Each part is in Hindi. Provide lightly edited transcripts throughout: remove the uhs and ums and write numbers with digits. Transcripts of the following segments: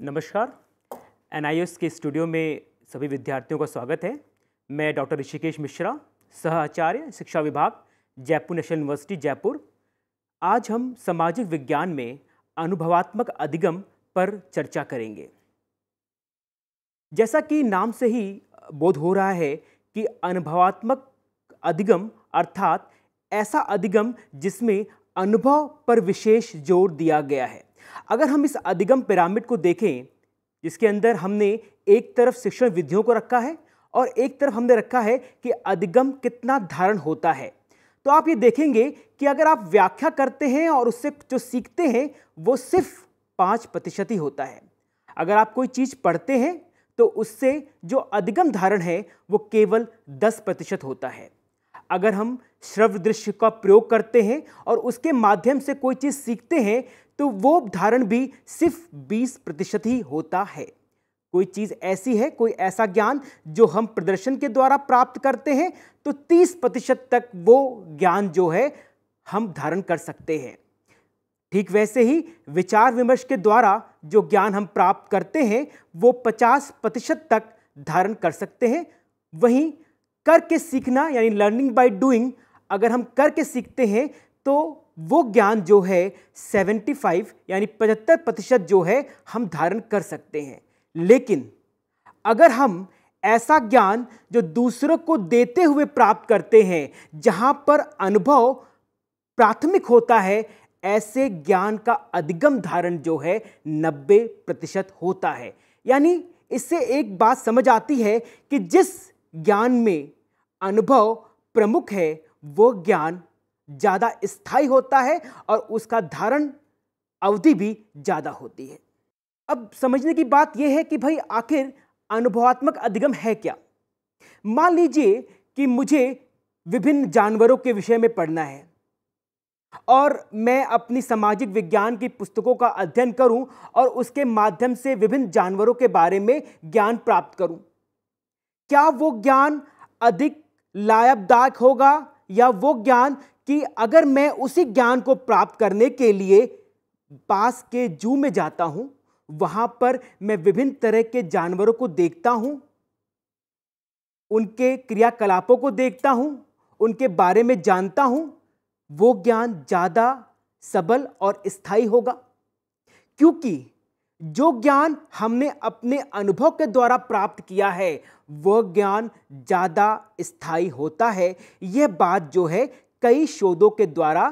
नमस्कार। एनआईओएस के स्टूडियो में सभी विद्यार्थियों का स्वागत है। मैं डॉक्टर ऋषिकेश मिश्रा, सह आचार्य शिक्षा विभाग, जयपुर नेशनल यूनिवर्सिटी जयपुर। आज हम सामाजिक विज्ञान में अनुभवात्मक अधिगम पर चर्चा करेंगे। जैसा कि नाम से ही बोध हो रहा है कि अनुभवात्मक अधिगम अर्थात ऐसा अधिगम जिसमें अनुभव पर विशेष जोर दिया गया है। अगर हम इस अधिगम पिरामिड को देखें, जिसके अंदर हमने एक तरफ शिक्षण विधियों को रखा है और एक तरफ हमने रखा है कि अधिगम कितना धारण होता है, तो आप ये देखेंगे कि अगर आप व्याख्या करते हैं और उससे जो सीखते हैं वो सिर्फ 5% ही होता है। अगर आप कोई चीज़ पढ़ते हैं तो उससे जो अधिगम धारण है वो केवल 10% होता है। अगर हम श्रव्य दृश्य का प्रयोग करते हैं और उसके माध्यम से कोई चीज़ सीखते हैं तो वो धारण भी सिर्फ 20% ही होता है। कोई चीज़ ऐसी है, कोई ऐसा ज्ञान जो हम प्रदर्शन के द्वारा प्राप्त करते हैं तो 30% तक वो ज्ञान जो है हम धारण कर सकते हैं। ठीक वैसे ही विचार विमर्श के द्वारा जो ज्ञान हम प्राप्त करते हैं वो 50% तक धारण कर सकते हैं। वहीं करके सीखना यानी लर्निंग बाय डूइंग, अगर हम करके सीखते हैं तो वो ज्ञान जो है 75 यानी 75% जो है हम धारण कर सकते हैं। लेकिन अगर हम ऐसा ज्ञान जो दूसरों को देते हुए प्राप्त करते हैं, जहां पर अनुभव प्राथमिक होता है, ऐसे ज्ञान का अधिगम धारण जो है 90% होता है। यानी इससे एक बात समझ आती है कि जिस ज्ञान में अनुभव प्रमुख है वो ज्ञान ज़्यादा स्थायी होता है और उसका धारण अवधि भी ज़्यादा होती है। अब समझने की बात यह है कि भाई आखिर अनुभवात्मक अधिगम है क्या। मान लीजिए कि मुझे विभिन्न जानवरों के विषय में पढ़ना है और मैं अपनी सामाजिक विज्ञान की पुस्तकों का अध्ययन करूं और उसके माध्यम से विभिन्न जानवरों के बारे में ज्ञान प्राप्त करूं। क्या वो ज्ञान अधिक लाभदायक होगा या वो ज्ञान कि अगर मैं उसी ज्ञान को प्राप्त करने के लिए पास के जू में जाता हूं, वहां पर मैं विभिन्न तरह के जानवरों को देखता हूं, उनके क्रियाकलापों को देखता हूं, उनके बारे में जानता हूं, वो ज्ञान ज्यादा सबल और स्थायी होगा। क्योंकि जो ज्ञान हमने अपने अनुभव के द्वारा प्राप्त किया है वह ज्ञान ज्यादा स्थायी होता है। यह बात जो है कई शोधों के द्वारा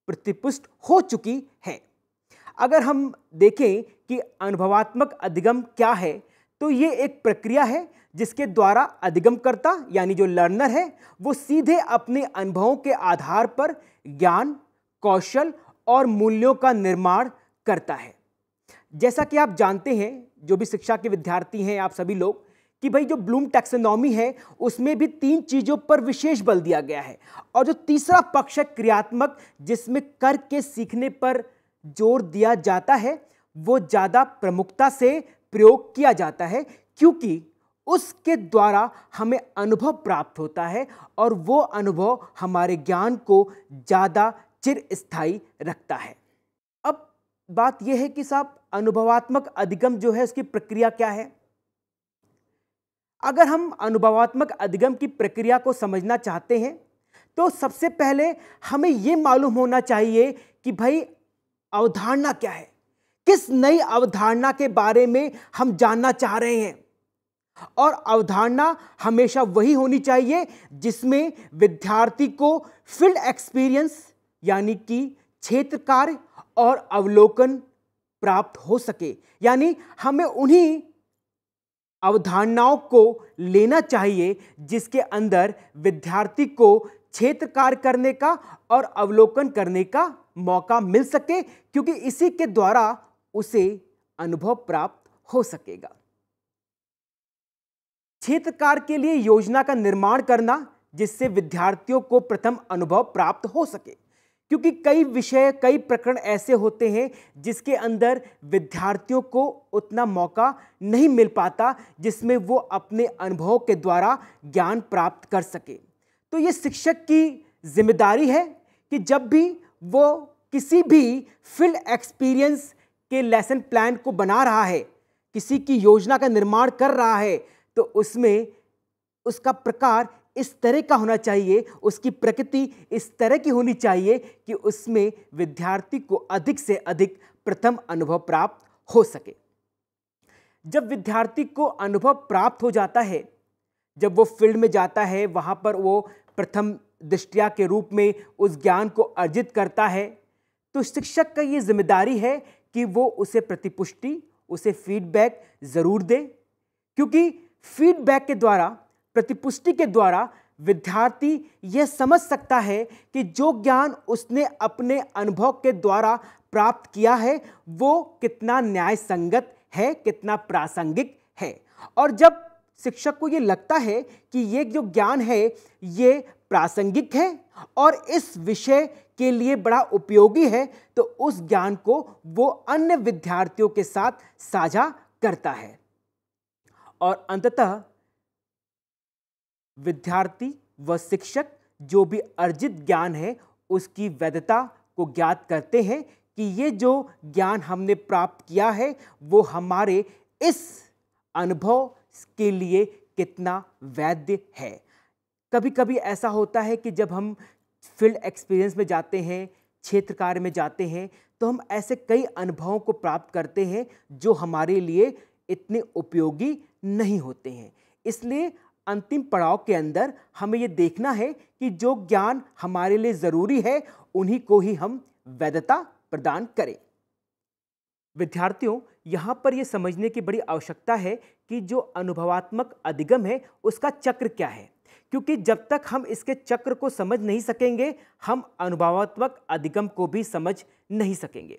प्रतिपुष्ट हो चुकी है। अगर हम देखें कि अनुभवात्मक अधिगम क्या है, तो ये एक प्रक्रिया है जिसके द्वारा अधिगमकर्ता यानी जो लर्नर है वो सीधे अपने अनुभवों के आधार पर ज्ञान, कौशल और मूल्यों का निर्माण करता है। जैसा कि आप जानते हैं, जो भी शिक्षा के विद्यार्थी हैं आप सभी लोग, कि भाई जो ब्लूम टैक्सोनॉमी है उसमें भी 3 चीज़ों पर विशेष बल दिया गया है। और जो तीसरा पक्ष है क्रियात्मक, जिसमें करके सीखने पर जोर दिया जाता है, वो ज़्यादा प्रमुखता से प्रयोग किया जाता है क्योंकि उसके द्वारा हमें अनुभव प्राप्त होता है और वो अनुभव हमारे ज्ञान को ज़्यादा चिरस्थायी रखता है। अब बात यह है कि साहब अनुभवात्मक अधिगम जो है उसकी प्रक्रिया क्या है। अगर हम अनुभवात्मक अधिगम की प्रक्रिया को समझना चाहते हैं तो सबसे पहले हमें यह मालूम होना चाहिए कि भाई अवधारणा क्या है, किस नई अवधारणा के बारे में हम जानना चाह रहे हैं। और अवधारणा हमेशा वही होनी चाहिए जिसमें विद्यार्थी को फील्ड एक्सपीरियंस यानी कि क्षेत्र कार्य और अवलोकन प्राप्त हो सके। यानी हमें उन्हीं अवधारणाओं को लेना चाहिए जिसके अंदर विद्यार्थी को क्षेत्र कार्य करने का और अवलोकन करने का मौका मिल सके, क्योंकि इसी के द्वारा उसे अनुभव प्राप्त हो सकेगा। क्षेत्र कार्य के लिए योजना का निर्माण करना जिससे विद्यार्थियों को प्रथम अनुभव प्राप्त हो सके, क्योंकि कई विषय, कई प्रकरण ऐसे होते हैं जिसके अंदर विद्यार्थियों को उतना मौका नहीं मिल पाता जिसमें वो अपने अनुभव के द्वारा ज्ञान प्राप्त कर सके। तो ये शिक्षक की जिम्मेदारी है कि जब भी वो किसी भी फील्ड एक्सपीरियंस के लेसन प्लान को बना रहा है, किसी की योजना का निर्माण कर रहा है, तो उसमें उसका प्रकार इस तरह का होना चाहिए, उसकी प्रकृति इस तरह की होनी चाहिए कि उसमें विद्यार्थी को अधिक से अधिक प्रथम अनुभव प्राप्त हो सके। जब विद्यार्थी को अनुभव प्राप्त हो जाता है, जब वो फील्ड में जाता है, वहाँ पर वो प्रथम दृष्टया के रूप में उस ज्ञान को अर्जित करता है, तो शिक्षक का ये जिम्मेदारी है कि वो उसे प्रतिपुष्टि, उसे फीडबैक ज़रूर दे, क्योंकि फीडबैक के द्वारा, प्रतिपुष्टि के द्वारा विद्यार्थी यह समझ सकता है कि जो ज्ञान उसने अपने अनुभव के द्वारा प्राप्त किया है वो कितना न्याय संगत है, कितना प्रासंगिक है। और जब शिक्षक को ये लगता है कि ये जो ज्ञान है ये प्रासंगिक है और इस विषय के लिए बड़ा उपयोगी है, तो उस ज्ञान को वो अन्य विद्यार्थियों के साथ साझा करता है और अंततः विद्यार्थी व शिक्षक जो भी अर्जित ज्ञान है उसकी वैधता को ज्ञात करते हैं कि ये जो ज्ञान हमने प्राप्त किया है वो हमारे इस अनुभव के लिए कितना वैध है। कभी कभी ऐसा होता है कि जब हम फील्ड एक्सपीरियंस में जाते हैं, क्षेत्र कार्य में जाते हैं, तो हम ऐसे कई अनुभवों को प्राप्त करते हैं जो हमारे लिए इतने उपयोगी नहीं होते हैं। इसलिए अंतिम पड़ाव के अंदर हमें ये देखना है कि जो ज्ञान हमारे लिए ज़रूरी है उन्हीं को ही हम वैधता प्रदान करें। विद्यार्थियों, यहाँ पर यह समझने की बड़ी आवश्यकता है कि जो अनुभवात्मक अधिगम है उसका चक्र क्या है, क्योंकि जब तक हम इसके चक्र को समझ नहीं सकेंगे हम अनुभवात्मक अधिगम को भी समझ नहीं सकेंगे।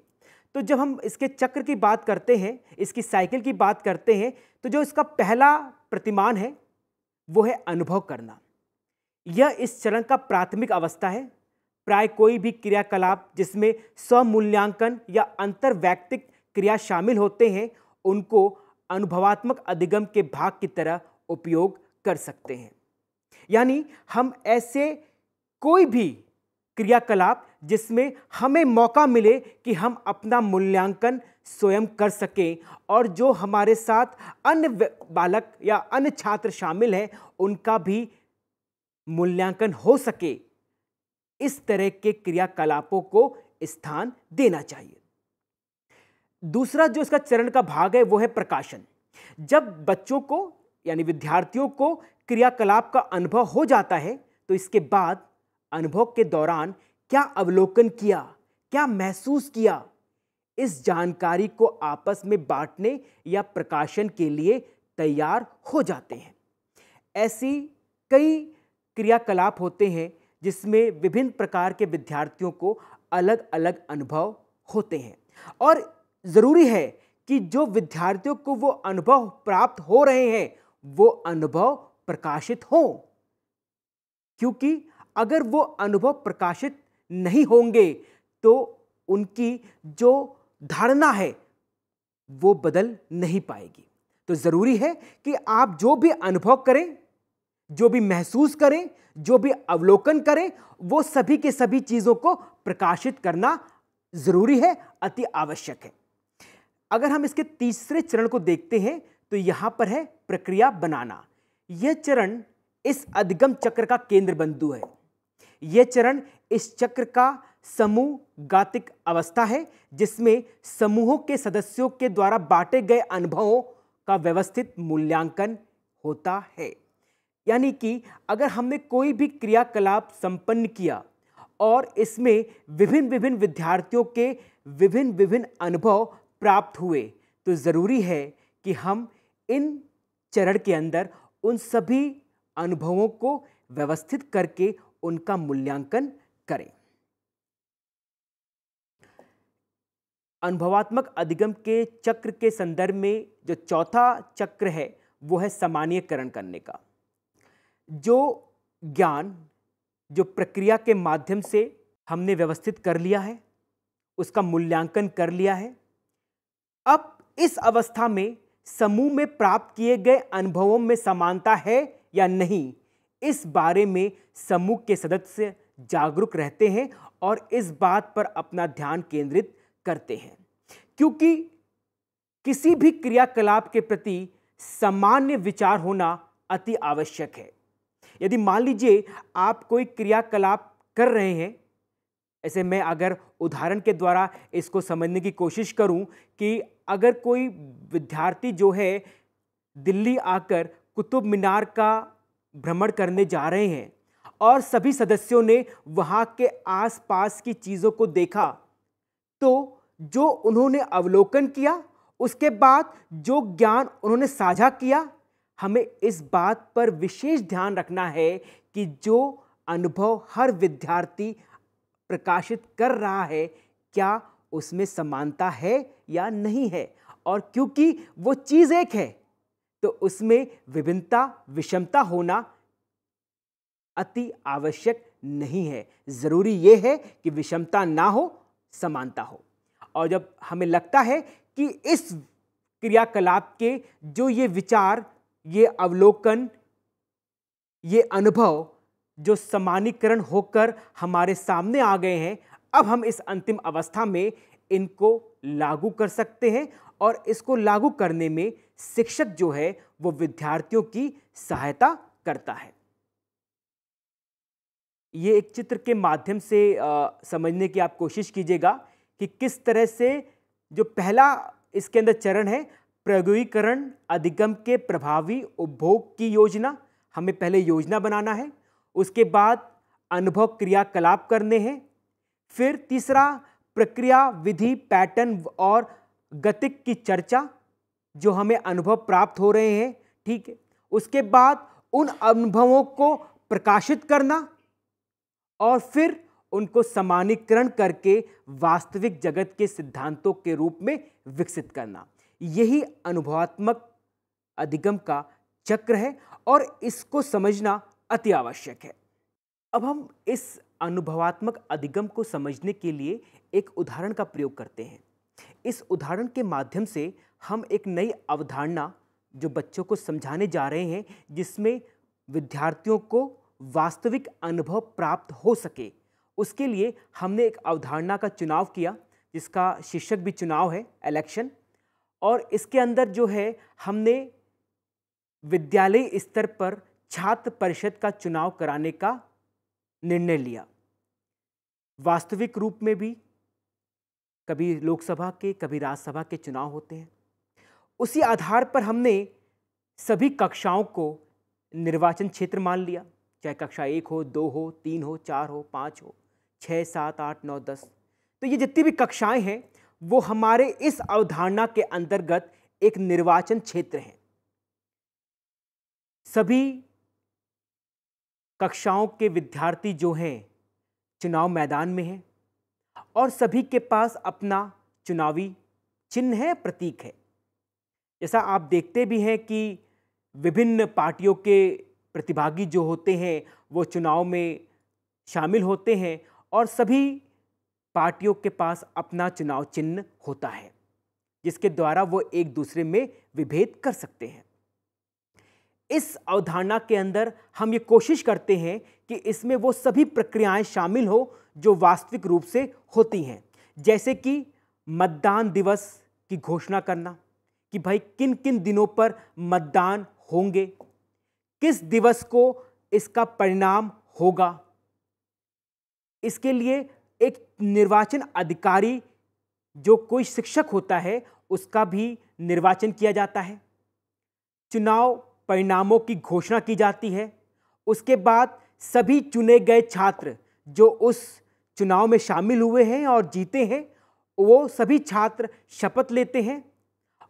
तो जब हम इसके चक्र की बात करते हैं, इसकी साइकिल की बात करते हैं, तो जो इसका पहला प्रतिमान है वो है अनुभव करना। यह इस चरण का प्राथमिक अवस्था है। प्राय कोई भी क्रियाकलाप जिसमें स्वमूल्यांकन या अंतर्वैयक्तिक क्रिया शामिल होते हैं उनको अनुभवात्मक अधिगम के भाग की तरह उपयोग कर सकते हैं। यानी हम ऐसे कोई भी क्रियाकलाप जिसमें हमें मौका मिले कि हम अपना मूल्यांकन स्वयं कर सकें और जो हमारे साथ अन्य बालक या अन्य छात्र शामिल हैं उनका भी मूल्यांकन हो सके, इस तरह के क्रियाकलापों को स्थान देना चाहिए। दूसरा जो इसका चरण का भाग है वो है प्रकाशन। जब बच्चों को यानी विद्यार्थियों को क्रियाकलाप का अनुभव हो जाता है तो इसके बाद अनुभव के दौरान क्या अवलोकन किया, क्या महसूस किया, इस जानकारी को आपस में बांटने या प्रकाशन के लिए तैयार हो जाते हैं। ऐसी कई क्रियाकलाप होते हैं जिसमें विभिन्न प्रकार के विद्यार्थियों को अलग अलग अनुभव होते हैं और ज़रूरी है कि जो विद्यार्थियों को वो अनुभव प्राप्त हो रहे हैं वो अनुभव प्रकाशित हों, क्योंकि अगर वो अनुभव प्रकाशित नहीं होंगे तो उनकी जो धारणा है वो बदल नहीं पाएगी। तो ज़रूरी है कि आप जो भी अनुभव करें, जो भी महसूस करें, जो भी अवलोकन करें, वो सभी के सभी चीज़ों को प्रकाशित करना ज़रूरी है, अति आवश्यक है। अगर हम इसके तीसरे चरण को देखते हैं तो यहाँ पर है प्रक्रिया बनाना। यह चरण इस अधिगम चक्र का केंद्र बिंदु है। यह चरण इस चक्र का समूह गातिक अवस्था है जिसमें समूहों के सदस्यों के द्वारा बांटे गए अनुभवों का व्यवस्थित मूल्यांकन होता है। यानी कि अगर हमने कोई भी क्रियाकलाप संपन्न किया और इसमें विभिन्न विभिन्न विद्यार्थियों के विभिन्न विभिन्न अनुभव प्राप्त हुए तो ज़रूरी है कि हम इन चरण के अंदर उन सभी अनुभवों को व्यवस्थित करके उनका मूल्यांकन करें। अनुभवात्मक अधिगम के चक्र के संदर्भ में जो चौथा चक्र है वो है सामान्यीकरण करने का। जो ज्ञान जो प्रक्रिया के माध्यम से हमने व्यवस्थित कर लिया है, उसका मूल्यांकन कर लिया है, अब इस अवस्था में समूह में प्राप्त किए गए अनुभवों में समानता है या नहीं, इस बारे में समूह के सदस्य जागरूक रहते हैं और इस बात पर अपना ध्यान केंद्रित करते हैं। क्योंकि किसी भी क्रियाकलाप के प्रति सामान्य विचार होना अति आवश्यक है। यदि मान लीजिए आप कोई क्रियाकलाप कर रहे हैं, ऐसे मैं अगर उदाहरण के द्वारा इसको समझने की कोशिश करूं कि अगर कोई विद्यार्थी जो है दिल्ली आकर कुतुब मीनार का भ्रमण करने जा रहे हैं और सभी सदस्यों ने वहां के आसपास की चीजों को देखा, तो जो उन्होंने अवलोकन किया, उसके बाद जो ज्ञान उन्होंने साझा किया, हमें इस बात पर विशेष ध्यान रखना है कि जो अनुभव हर विद्यार्थी प्रकाशित कर रहा है, क्या उसमें समानता है या नहीं है। और क्योंकि वो चीज एक है, तो उसमें विभिन्नता, विषमता होना अति आवश्यक नहीं है। जरूरी यह है कि विषमता ना हो, समानता हो। और जब हमें लगता है कि इस क्रियाकलाप के जो ये विचार, ये अवलोकन, ये अनुभव जो समानीकरण होकर हमारे सामने आ गए हैं, अब हम इस अंतिम अवस्था में इनको लागू कर सकते हैं और इसको लागू करने में शिक्षक जो है वो विद्यार्थियों की सहायता करता है। ये एक चित्र के माध्यम से समझने की आप कोशिश कीजिएगा कि किस तरह से जो पहला इसके अंदर चरण है, प्रयोगीकरण अधिगम के प्रभावी उपभोग की योजना। हमें पहले योजना बनाना है, उसके बाद अनुभव क्रियाकलाप करने हैं, फिर तीसरा प्रक्रिया, विधि, पैटर्न और गतिक की चर्चा, जो हमें अनुभव प्राप्त हो रहे हैं, ठीक है। उसके बाद उन अनुभवों को प्रकाशित करना और फिर उनको समानीकरण करके वास्तविक जगत के सिद्धांतों के रूप में विकसित करना। यही अनुभवात्मक अधिगम का चक्र है और इसको समझना अति आवश्यक है। अब हम इस अनुभवात्मक अधिगम को समझने के लिए एक उदाहरण का प्रयोग करते हैं। इस उदाहरण के माध्यम से हम एक नई अवधारणा जो बच्चों को समझाने जा रहे हैं, जिसमें विद्यार्थियों को वास्तविक अनुभव प्राप्त हो सके, उसके लिए हमने एक अवधारणा का चुनाव किया, जिसका शीर्षक भी चुनाव है, इलेक्शन। और इसके अंदर जो है हमने विद्यालय स्तर पर छात्र परिषद का चुनाव कराने का निर्णय लिया। वास्तविक रूप में भी कभी लोकसभा के, कभी राज्यसभा के चुनाव होते हैं। उसी आधार पर हमने सभी कक्षाओं को निर्वाचन क्षेत्र मान लिया, चाहे कक्षा 1 हो, 2 हो, 3 हो, 4 हो, 5 हो, 6, 7, 8, 9, 10। तो ये जितनी भी कक्षाएं हैं वो हमारे इस अवधारणा के अंतर्गत एक निर्वाचन क्षेत्र है। सभी कक्षाओं के विद्यार्थी जो हैं चुनाव मैदान में हैं और सभी के पास अपना चुनावी चिन्ह है, प्रतीक है। जैसा आप देखते भी हैं कि विभिन्न पार्टियों के प्रतिभागी जो होते हैं वो चुनाव में शामिल होते हैं और सभी पार्टियों के पास अपना चुनाव चिन्ह होता है, जिसके द्वारा वो एक दूसरे में विभेद कर सकते हैं। इस अवधारणा के अंदर हम ये कोशिश करते हैं कि इसमें वो सभी प्रक्रियाएं शामिल हो जो वास्तविक रूप से होती हैं, जैसे कि मतदान दिवस की घोषणा करना कि भाई किन किन दिनों पर मतदान होंगे, किस दिवस को इसका परिणाम होगा। इसके लिए एक निर्वाचन अधिकारी जो कोई शिक्षक होता है उसका भी निर्वाचन किया जाता है। चुनाव परिणामों की घोषणा की जाती है। उसके बाद सभी चुने गए छात्र जो उस चुनाव में शामिल हुए हैं और जीते हैं, वो सभी छात्र शपथ लेते हैं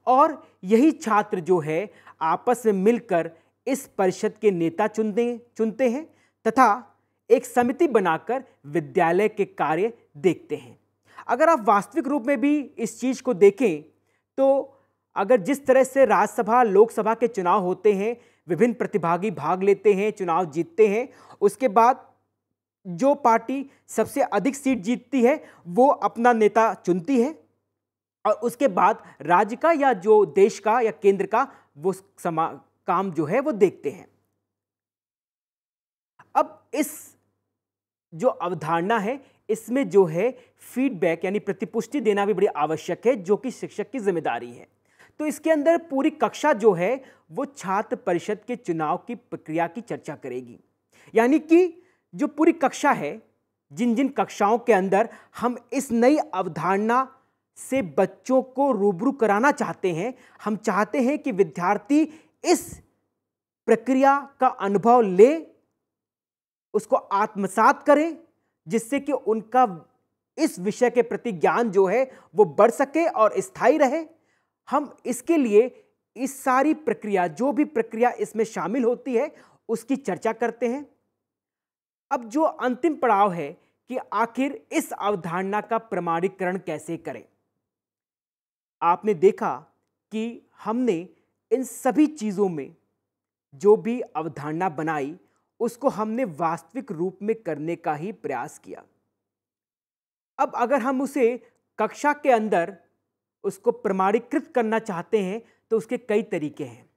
और यही छात्र जो है आपस में मिलकर इस परिषद के नेता चुनते हैं तथा एक समिति बनाकर विद्यालय के कार्य देखते हैं। अगर आप वास्तविक रूप में भी इस चीज को देखें तो अगर जिस तरह से राज्यसभा, लोकसभा के चुनाव होते हैं, विभिन्न प्रतिभागी भाग लेते हैं, चुनाव जीतते हैं, उसके बाद जो पार्टी सबसे अधिक सीट जीतती है वो अपना नेता चुनती है और उसके बाद राज्य का या जो देश का या केंद्र का वो काम जो है वो देखते हैं। अब इस जो अवधारणा है इसमें जो है फीडबैक यानी प्रतिपुष्टि देना भी बड़ी आवश्यक है, जो कि शिक्षक की जिम्मेदारी है। तो इसके अंदर पूरी कक्षा जो है वो छात्र परिषद के चुनाव की प्रक्रिया की चर्चा करेगी। यानी कि जो पूरी कक्षा है, जिन जिन कक्षाओं के अंदर हम इस नई अवधारणा से बच्चों को रूबरू कराना चाहते हैं, हम चाहते हैं कि विद्यार्थी इस प्रक्रिया का अनुभव ले, उसको आत्मसात करें, जिससे कि उनका इस विषय के प्रति ज्ञान जो है वो बढ़ सके और स्थायी रहे। हम इसके लिए इस सारी प्रक्रिया, जो भी प्रक्रिया इसमें शामिल होती है, उसकी चर्चा करते हैं। अब जो अंतिम पड़ाव है कि आखिर इस अवधारणा का प्रमाणीकरण कैसे करें। आपने देखा कि हमने इन सभी चीज़ों में जो भी अवधारणा बनाई, उसको हमने वास्तविक रूप में करने का ही प्रयास किया। अब अगर हम उसे कक्षा के अंदर उसको प्रमाणीकृत करना चाहते हैं तो उसके कई तरीके हैं।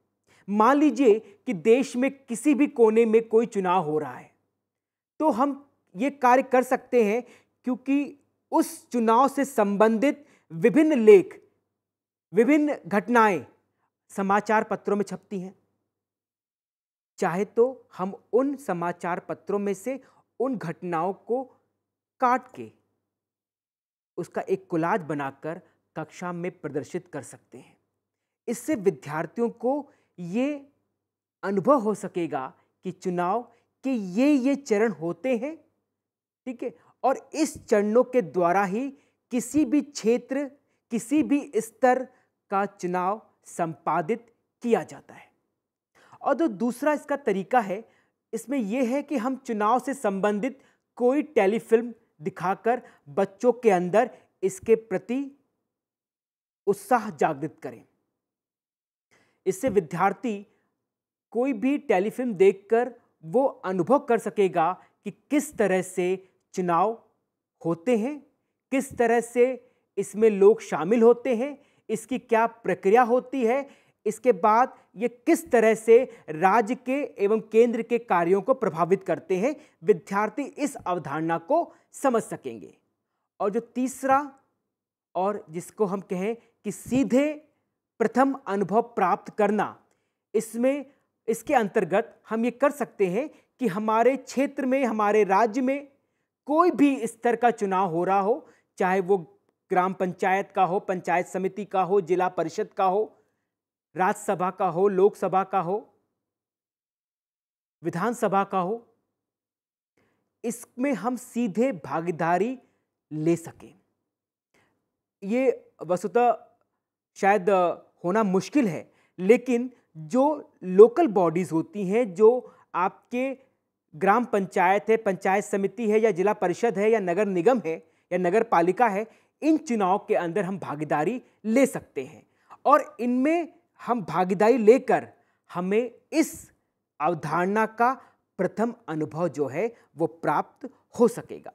मान लीजिए कि देश में किसी भी कोने में कोई चुनाव हो रहा है, तो हम ये कार्य कर सकते हैं, क्योंकि उस चुनाव से संबंधित विभिन्न लेख, विभिन्न घटनाएं समाचार पत्रों में छपती हैं। चाहे तो हम उन समाचार पत्रों में से उन घटनाओं को काट के उसका एक कोलाज बनाकर कक्षा में प्रदर्शित कर सकते हैं। इससे विद्यार्थियों को ये अनुभव हो सकेगा कि चुनाव के ये चरण होते हैं, ठीक है, और इस चरणों के द्वारा ही किसी भी क्षेत्र, किसी भी स्तर का चुनाव संपादित किया जाता है। और जो दूसरा इसका तरीका है, इसमें यह है कि हम चुनाव से संबंधित कोई टेलीफिल्म दिखाकर बच्चों के अंदर इसके प्रति उत्साह जागृत करें। इससे विद्यार्थी कोई भी टेलीफिल्म देखकर वो अनुभव कर सकेगा कि किस तरह से चुनाव होते हैं, किस तरह से इसमें लोग शामिल होते हैं, इसकी क्या प्रक्रिया होती है, इसके बाद ये किस तरह से राज्य के एवं केंद्र के कार्यों को प्रभावित करते हैं। विद्यार्थी इस अवधारणा को समझ सकेंगे। और जो तीसरा, और जिसको हम कहें कि सीधे प्रथम अनुभव प्राप्त करना, इसमें इसके अंतर्गत हम ये कर सकते हैं कि हमारे क्षेत्र में, हमारे राज्य में कोई भी स्तर का चुनाव हो रहा हो, चाहे वो ग्राम पंचायत का हो, पंचायत समिति का हो, जिला परिषद का हो, राज्यसभा का हो, लोकसभा का हो, विधानसभा का हो, इसमें हम सीधे भागीदारी ले सकें। ये वस्तुतः शायद होना मुश्किल है, लेकिन जो लोकल बॉडीज होती हैं, जो आपके ग्राम पंचायत है, पंचायत समिति है, या जिला परिषद है, या नगर निगम है, या नगर पालिका है, इन चुनाव के अंदर हम भागीदारी ले सकते हैं। और इनमें हम भागीदारी लेकर हमें इस अवधारणा का प्रथम अनुभव जो है वो प्राप्त हो सकेगा।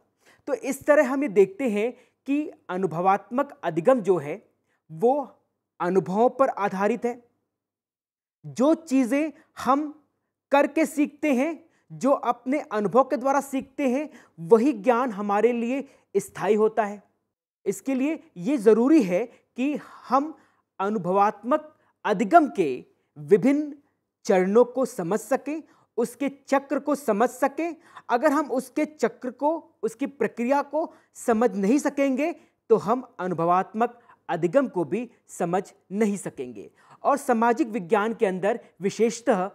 तो इस तरह हम ये देखते हैं कि अनुभवात्मक अधिगम जो है वो अनुभवों पर आधारित है। जो चीज़ें हम करके सीखते हैं, जो अपने अनुभव के द्वारा सीखते हैं, वही ज्ञान हमारे लिए स्थायी होता है। इसके लिए ये ज़रूरी है कि हम अनुभवात्मक अधिगम के विभिन्न चरणों को समझ सकें, उसके चक्र को समझ सकें। अगर हम उसके चक्र को, उसकी प्रक्रिया को समझ नहीं सकेंगे तो हम अनुभवात्मक अधिगम को भी समझ नहीं सकेंगे। और सामाजिक विज्ञान के अंदर विशेषतः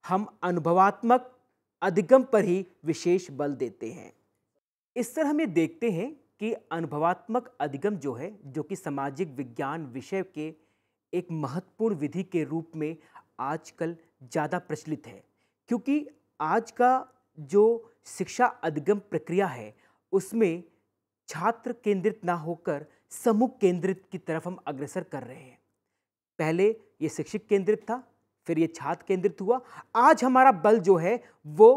हम अनुभवात्मक अधिगम पर ही विशेष बल देते हैं। इस तरह हम ये देखते हैं कि अनुभवात्मक अधिगम जो है, जो कि सामाजिक विज्ञान विषय के एक महत्वपूर्ण विधि के रूप में आजकल ज़्यादा प्रचलित है, क्योंकि आज का जो शिक्षा अधिगम प्रक्रिया है उसमें छात्र केंद्रित ना होकर समूह केंद्रित की तरफ हम अग्रसर कर रहे हैं। पहले ये शिक्षक केंद्रित था, फिर ये छात्र केंद्रित हुआ, आज हमारा बल जो है वो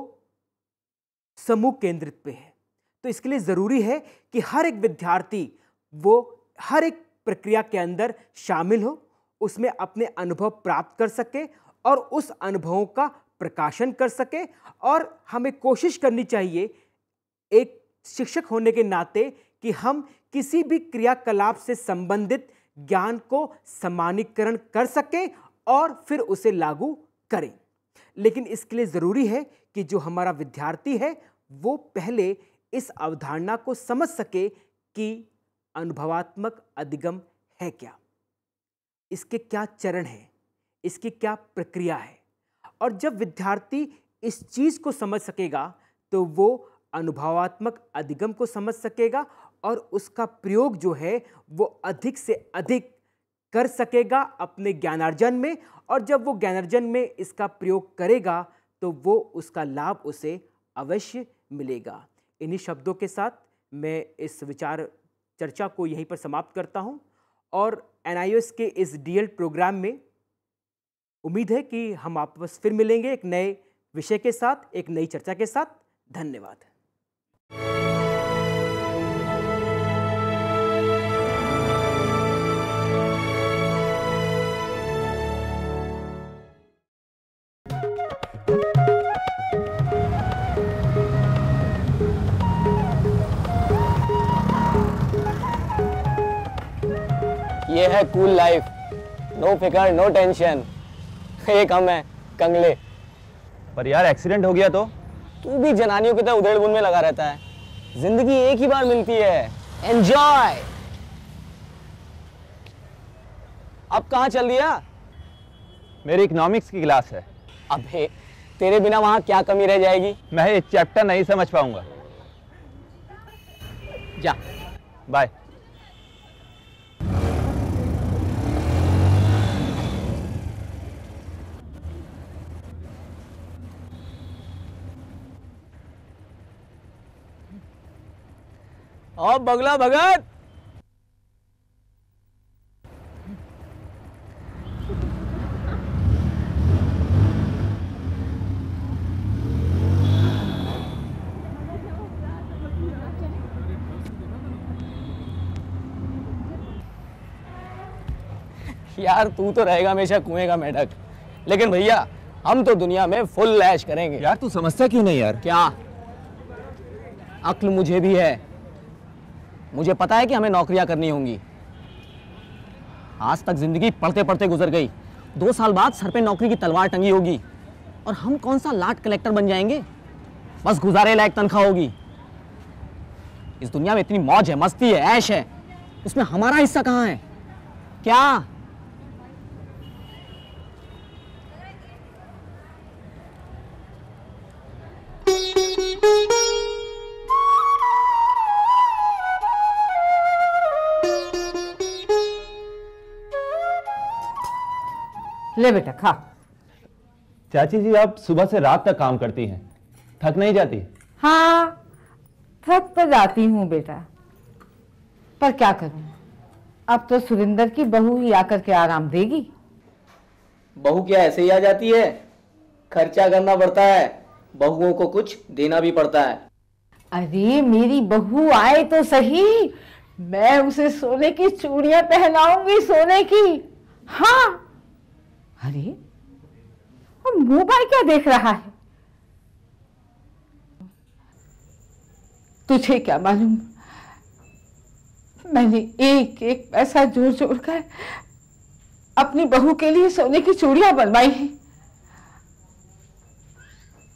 समूह केंद्रित पे है। तो इसके लिए ज़रूरी है कि हर एक विद्यार्थी वो हर एक प्रक्रिया के अंदर शामिल हो, उसमें अपने अनुभव प्राप्त कर सके और उस अनुभवों का प्रकाशन कर सके। और हमें कोशिश करनी चाहिए एक शिक्षक होने के नाते कि हम किसी भी क्रियाकलाप से संबंधित ज्ञान को सामान्यीकरण कर सकें और फिर उसे लागू करें। लेकिन इसके लिए ज़रूरी है कि जो हमारा विद्यार्थी है वो पहले इस अवधारणा को समझ सके कि अनुभवात्मक अधिगम है क्या, इसके क्या चरण हैं, इसकी क्या प्रक्रिया है। और जब विद्यार्थी इस चीज़ को समझ सकेगा तो वो अनुभवात्मक अधिगम को समझ सकेगा और उसका प्रयोग जो है वो अधिक से अधिक कर सकेगा अपने ज्ञानार्जन में। और जब वो ज्ञानार्जन में इसका प्रयोग करेगा तो वो उसका लाभ उसे अवश्य मिलेगा। इन्हीं शब्दों के साथ मैं इस विचार चर्चा को यहीं पर समाप्त करता हूं और NIOS के इस DL प्रोग्राम में उम्मीद है कि हम आपस फिर मिलेंगे एक नए विषय के साथ, एक नई चर्चा के साथ। धन्यवाद। ये है कूल लाइफ, नो फिकर नो टेंशन। एक हम है कंगले। पर यार एक्सीडेंट हो गया तो? तू भी जनानियों की तरह उधेड़-बुन में लगा रहता है। जिंदगी एक ही बार मिलती है, एंजॉय। अब कहाँ चल दिया? मेरी इकोनॉमिक्स की क्लास है। अबे तेरे बिना वहां क्या कमी रह जाएगी? मैं ये चैप्टर नहीं समझ पाऊंगा। जा बाय। और बगला भगत। यार तू तो रहेगा हमेशा कुएं का मेढक, लेकिन भैया हम तो दुनिया में फुल ऐश करेंगे। यार तू समझता क्यों नहीं यार? क्या अक्ल मुझे भी है, मुझे पता है कि हमें नौकरियां करनी होंगी। आज तक जिंदगी पढ़ते पढ़ते गुजर गई, 2 साल बाद सर पे नौकरी की तलवार टंगी होगी और हम कौन सा लाट कलेक्टर बन जाएंगे, बस गुजारे लायक तनख्वाह होगी। इस दुनिया में इतनी मौज है, मस्ती है, ऐश है, उसमें हमारा हिस्सा कहाँ है? क्या ले बेटा खा। चाची जी आप सुबह से रात तक काम करती हैं, थक नहीं जाती? हाँ थक तो जाती हूँ बेटा, पर क्या करूँ, अब तो सुरेंद्र की बहू ही आकर के आराम देगी। बहू क्या ऐसे ही आ जाती है? खर्चा करना पड़ता है, बहुओं को कुछ देना भी पड़ता है। अरे मेरी बहू आए तो सही, मैं उसे सोने की चूड़ियां पहनाऊंगी, सोने की। हाँ अरे अब मोबाइल क्या देख रहा है? तुझे क्या मालूम, मैंने एक एक पैसा जोड़ जोड़ कर अपनी बहू के लिए सोने की चूड़ियां बनवाई हैं।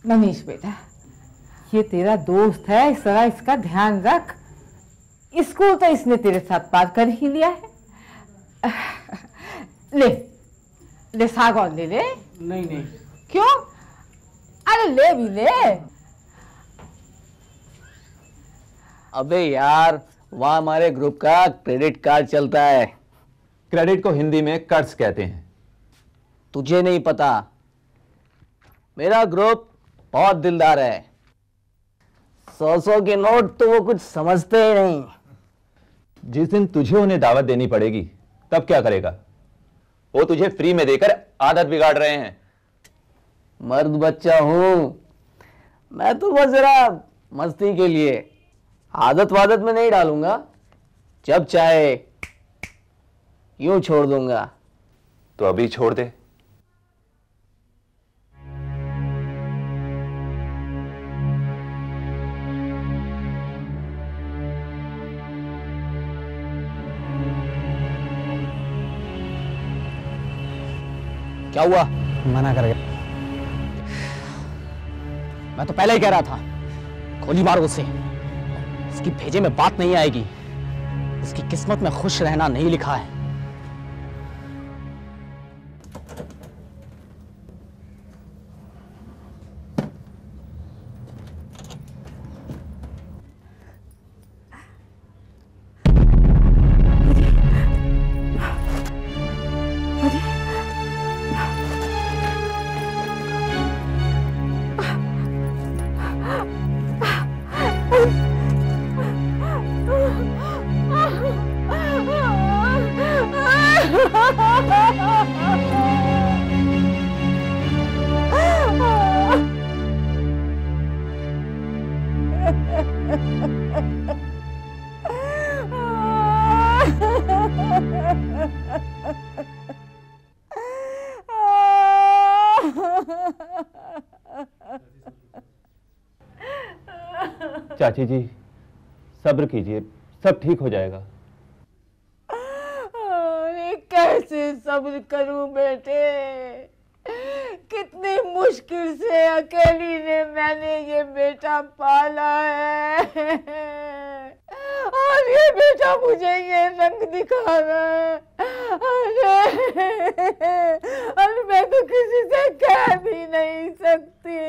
मनीष बेटा, ये तेरा दोस्त है, इस तरह इसका ध्यान रख। स्कूल तो इसने तेरे साथ पार कर ही लिया है। ले ले सागौन ले ले। नहीं नहीं। क्यों? अरे ले भी ले। अबे यार वहाँ हमारे ग्रुप का क्रेडिट कार्ड चलता है। क्रेडिट को हिंदी में कर्ज कहते हैं। तुझे नहीं पता, मेरा ग्रुप बहुत दिलदार है। 100 के नोट तो वो कुछ समझते ही नहीं। जिस दिन तुझे उन्हें दावत देनी पड़ेगी तब क्या करेगा? वो तुझे फ्री में देकर आदत बिगाड़ रहे हैं। मर्द बच्चा हूं मैं, तो बस जरा मस्ती के लिए, आदत वादत में नहीं डालूंगा, जब चाहे यूं छोड़ दूंगा। तो अभी छोड़ दे। क्या हुआ? मना कर गया। मैं तो पहले ही कह रहा था, गोली मारो उसे। इसकी भेजे में बात नहीं आएगी। इसकी किस्मत में खुश रहना नहीं लिखा है। चाची जी सब्र कीजिए, सब ठीक हो जाएगा। अरे कैसे सब्र करूं बेटे, कितनी मुश्किल से अकेली ने मैंने ये बेटा पाला है और ये बेटा मुझे ये रंग दिखा रहा है। अरे मैं तो किसी से कह भी नहीं सकती।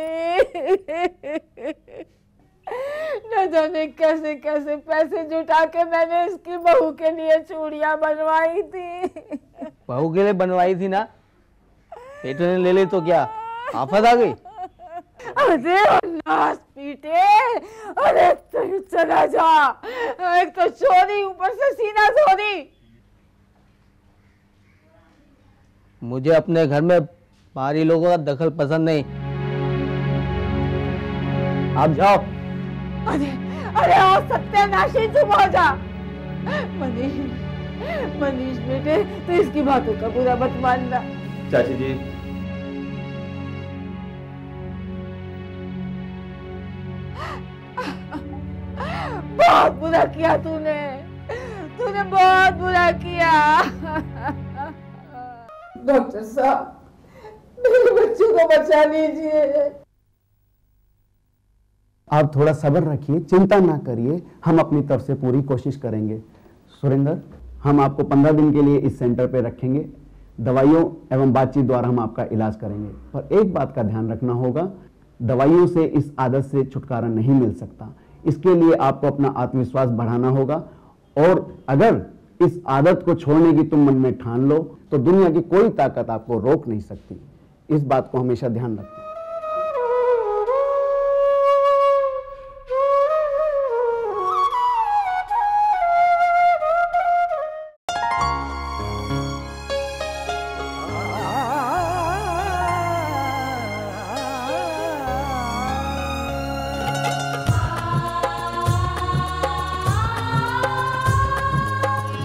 न जाने कैसे कैसे पैसे जुटा के मैंने इसकी बहू के लिए चूड़ियां बनवाई थी। बहू के लिए बनवाई थी ना, पेट ने ले ली तो क्या आफत आ गई? अरे नास पीटे, अरे तू चला जा। एक तो चोरी, ऊपर से सीना चोरी। मुझे अपने घर में बाहरी लोगों का दखल पसंद नहीं। आप जाओ। अरे अरे ओ सत्यानाशी, चुप हो जा। मनीष बेटे, तू इसकी बातों का बुरा मत मानना। चाची जी बहुत बुरा किया तूने बहुत बुरा किया। डॉक्टर साहब, मेरे बच्चों को बचा लीजिए। आप थोड़ा सब्र रखिए, चिंता ना करिए, हम अपनी तरफ से पूरी कोशिश करेंगे। सुरेंद्र, हम आपको 15 दिन के लिए इस सेंटर पे रखेंगे। दवाइयों एवं बातचीत द्वारा हम आपका इलाज करेंगे, पर एक बात का ध्यान रखना होगा, दवाइयों से इस आदत से छुटकारा नहीं मिल सकता। इसके लिए आपको अपना आत्मविश्वास बढ़ाना होगा, और अगर इस आदत को छोड़ने की तुम मन में ठान लो तो दुनिया की कोई ताकत आपको रोक नहीं सकती। इस बात को हमेशा ध्यान रखना।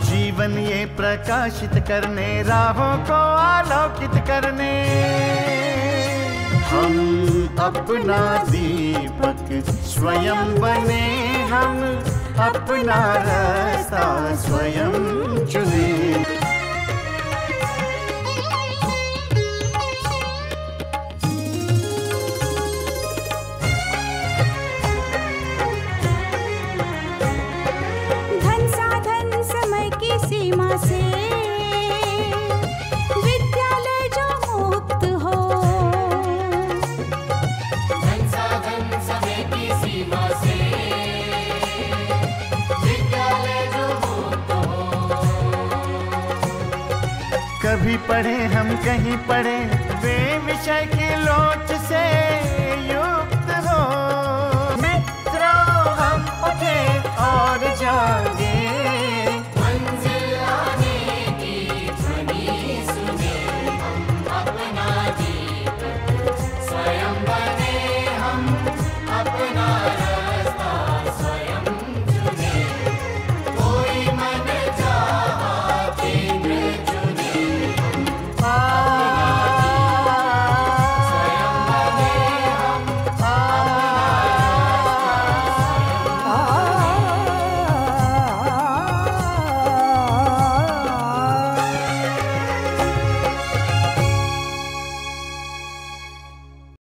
जीवन ये प्रकाशित करने, राहों को आलोकित करने, हम अपना दीपक स्वयं बने, हम अपना रास्ता स्वयं चुने। सीमा से विद्यालय जो मुक्त हो, धन साधन समय की सीमा से विद्यालय जो मुक्त हो। कभी पढ़े हम कहीं पढ़े वे विषय की लोच